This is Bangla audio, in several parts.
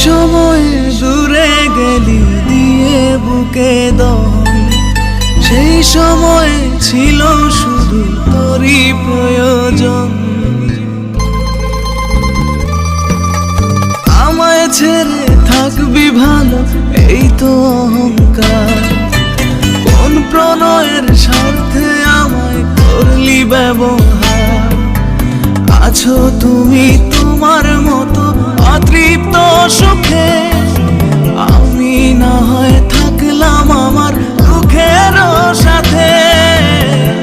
সময় দূরে গেলি দিয়ে বুকে দহন, সেই সময় ছিল শুধু তোরই প্রয়োজন। আমায় ছেড়ে থাকবি ভালো এই তো অহংকার, কোন প্রণয়ের স্বার্থে আমায় করলি ব্যবহার। আছো তুমি তোমার মতো অতৃপ্ত সুখে, আমি না হয় থাকলাম আমার দুঃখের সাথে।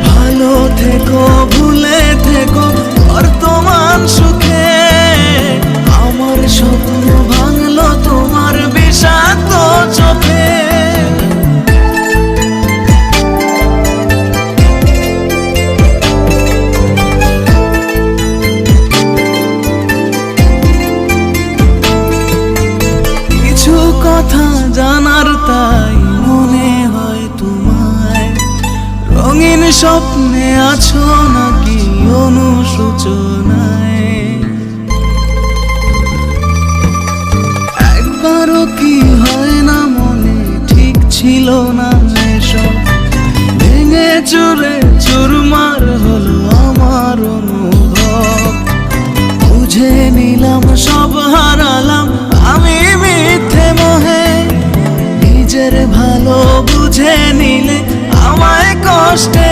ভালো থেকো ভুলে থেকো বর্তমান সুখে, আমার স্বপ্ন ভাঙলো তোমার বিষাক্ত চোখে। কথা জানার তাই মনে হয় তোমায়, রঙিন স্বপ্নে আছো নাকি অনুশোচনায়। একবারও কি হয় না মনে ঠিক ছিল না এসব, ভেঙে চুরে চুরমার হলো আমার অনুভব। বুঝে নিলাম সব হারালাম আমি মিথ্যে মোহে, নিজের ভালো বুঝে নিলে আমায় কষ্টে